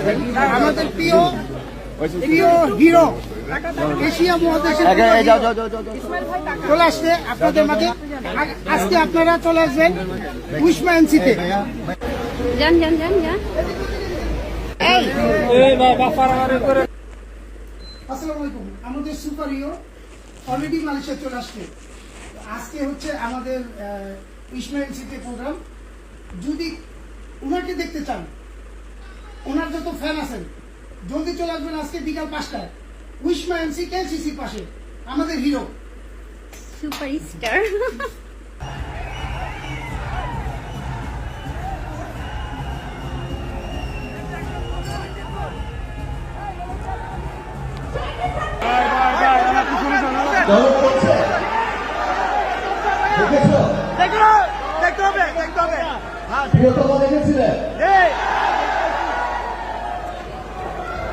আমাদের প্রিয় প্রিয় হিরো এশিয়া মহাদেশের চলে আসছে আপনাদের মাঝে। আজকে আপনারা চলে আসবেন উইশমা এনসিতে। আসসালামু আলাইকুম। আমাদের সুপার হিরো অলরেডি মালয়েশিয়া চলে আসছে। আজকে হচ্ছে আমাদের উইশমা এনসিতে প্রোগ্রাম। যদি ওনাকে দেখতে চান, ওনার যত ফ্যান আছেন, জলদি চলে আসবেন আজকে বিকাল 5টায় উইশমা এনসি কেএলসিসির পাশে। আমাদের হিরো সুপারস্টার।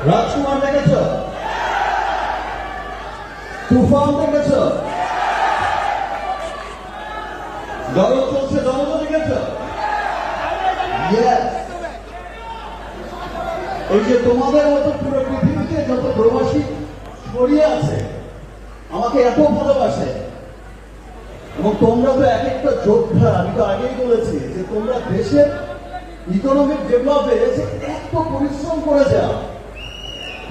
রাজকুমার দেখেছ? তুফান দেখেছ? গরম চলছে জনতা দেখেছ? এই যে তোমাদের মতো পুরো পৃথিবীতে যত প্রবাসী ছড়িয়ে আছে আমাকে এত ভালোবাসে, এবং তোমরা তো এক একটা যোদ্ধা। আমি তো আগেই বলেছি যে তোমরা দেশের ইকোনমিক ডেভেলপে এত পরিশ্রম করে যাও।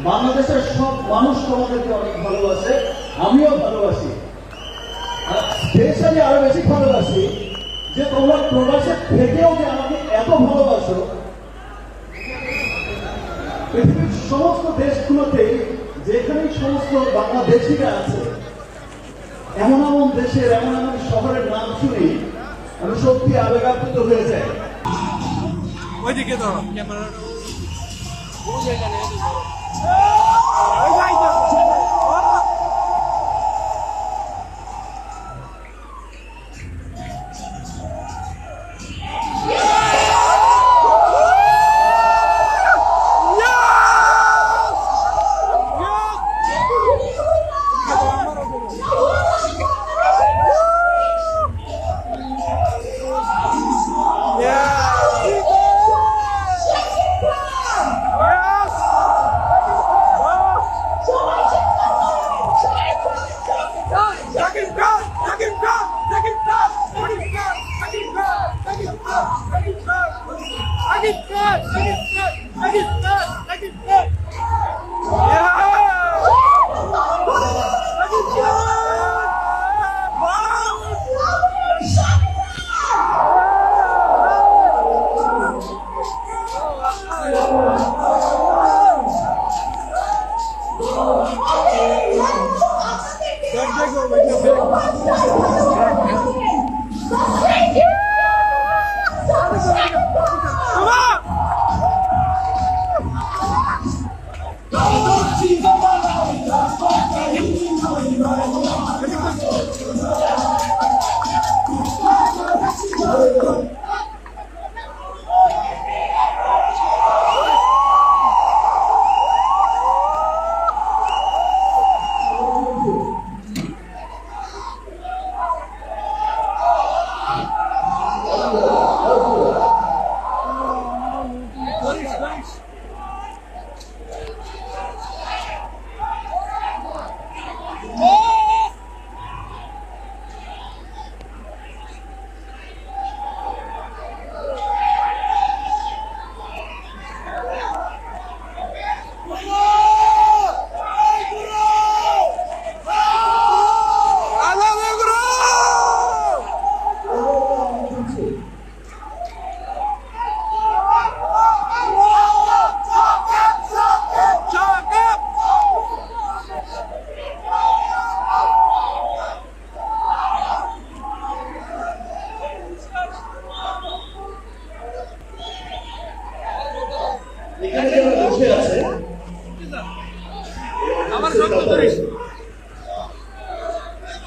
বাংলাদেশের সব মানুষ তোমাদেরকে অনেক ভালোবাসে, আমিও ভালোবাসি। দেশ আমি আরো বেশি ভালোবাসি যে তোমরা প্রবাসের থেকেও যে আমাকে এত ভালোবাসো। পৃথিবীর সমস্ত দেশগুলোতে যেখানেই সমস্ত বাংলাদেশিরা আছে, এমন এমন দেশের এমন এমন শহরের নাম শুনি আমি সত্যি আবেগাপ্লুত হয়ে যাই। ওইদিকে তো ক্যামেরা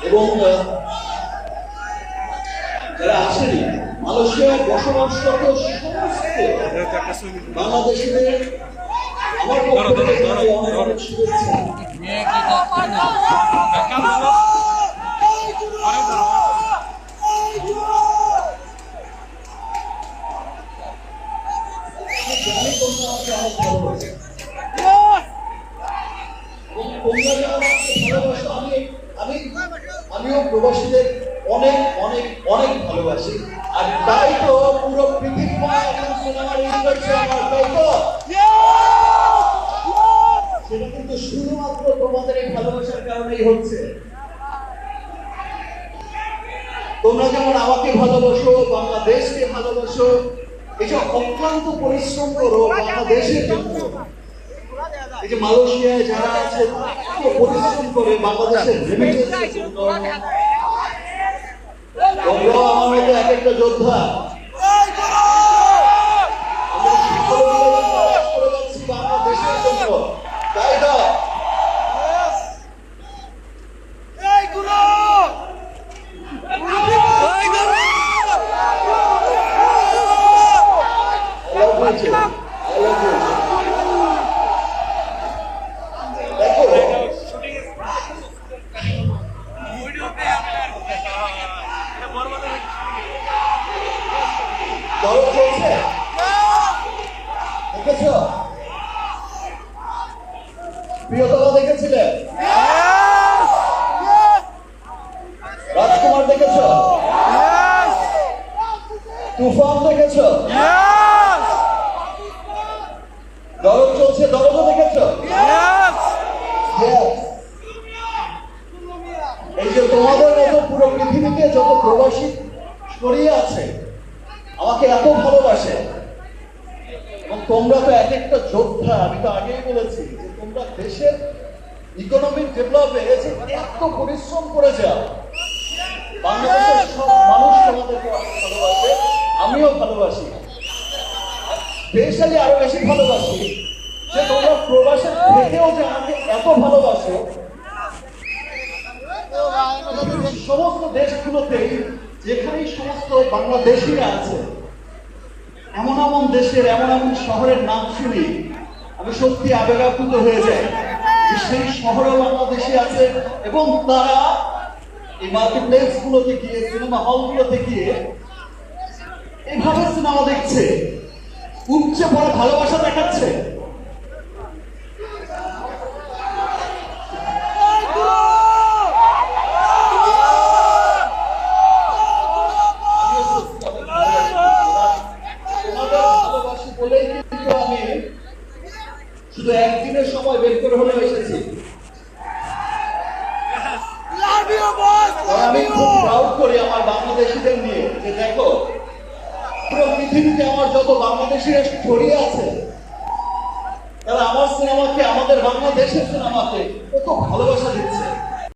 এবং যারা আসেনি মালয়েশিয়ায় বসবাসরত সমস্ত বাংলাদেশিদের আমার পক্ষ থেকে অনেক শুভেচ্ছা। জানি তোমরা আমাকে অনেক এবং তোমরা যে আমাকে ভালোবাসো, আমিও প্রবাসীদের অনেক অনেক অনেক ভালোবাসি। আর তাই তো পুরো পৃথিবী এখন সিনেমার ইউনিভার্সে আমার, তাই তো সেটা কিন্তু শুধুমাত্র তোমাদের এই ভালোবাসার কারণেই হচ্ছে। তোমরা যেমন আমাকে ভালোবাসো, বাংলাদেশকে ভালোবাসো, এই যে অক্লান্ত পরিশ্রম করো বাংলাদেশের জন্য, এই যে মালয়েশিয়ায় যারা আছে এত পরিশ্রম করে বাংলাদেশের রেমিটেন্সের জন্য, তোমরাও আমার মতো এক একটা যোদ্ধা। আমরা সকলে মিলে কাজ করে যাচ্ছি বাংলাদেশের জন্য, তাই তো? I love you. I love you. দেখো, দরদ চলছে, দেখেছো? প্রিয়তমা দেখেছিলে? রাজকুমার দেখেছো? তুফান দেখেছো? দরদ চলছে, দরদও দেখেছো? Yes. এই যে তোমাদের মতো পুরো পৃথিবীতে যত প্রবাসী ছড়িয়ে আছে আমাকে এত ভালোবাসে, এবং তোমরা তো এক একটা যোদ্ধা। আমি তো আগেই বলেছি যে তোমরা দেশের ইকোনমিক ডেভেলপে এত পরিশ্রম করে যাও। বাংলাদেশের সব মানুষ তোমাদেরকে অনেক ভালোবাসে, আমিও ভালোবাসি। স্পেশালি আরো বেশি ভালোবাসি যে তোমরা প্রবাসের থেকেও যে আমাকে এত ভালোবাসো। সমস্ত দেশগুলোতেই যেখানেই সমস্ত বাংলাদেশিরা আছে, এমন এমন দেশের এমন এমন শহরের নাম শুনি আমি সত্যি আবেগাপ্লুত হয়ে যাই যে সেই শহরে বাংলাদেশি আছে, এবং তারা এই মার্কেট প্লেস গুলোতে গিয়ে, সিনেমা হল গুলোতে গিয়ে এইভাবে সিনেমা দেখছে, উপচে পড়ে ভালোবাসা দেখাচ্ছে। বলেই কিন্তু আমি শুধু একদিনের সময় বের করে হলেও এসেছি। আমি খুব প্রাউড করি আমার বাংলাদেশিদের নিয়ে, যে দেখো পুরো পৃথিবীতে আমার যত বাংলাদেশিরা ছড়িয়ে আছে তারা আমার সিনেমাকে, আমাদের বাংলাদেশের সিনেমাকে কত ভালোবাসা দিচ্ছে।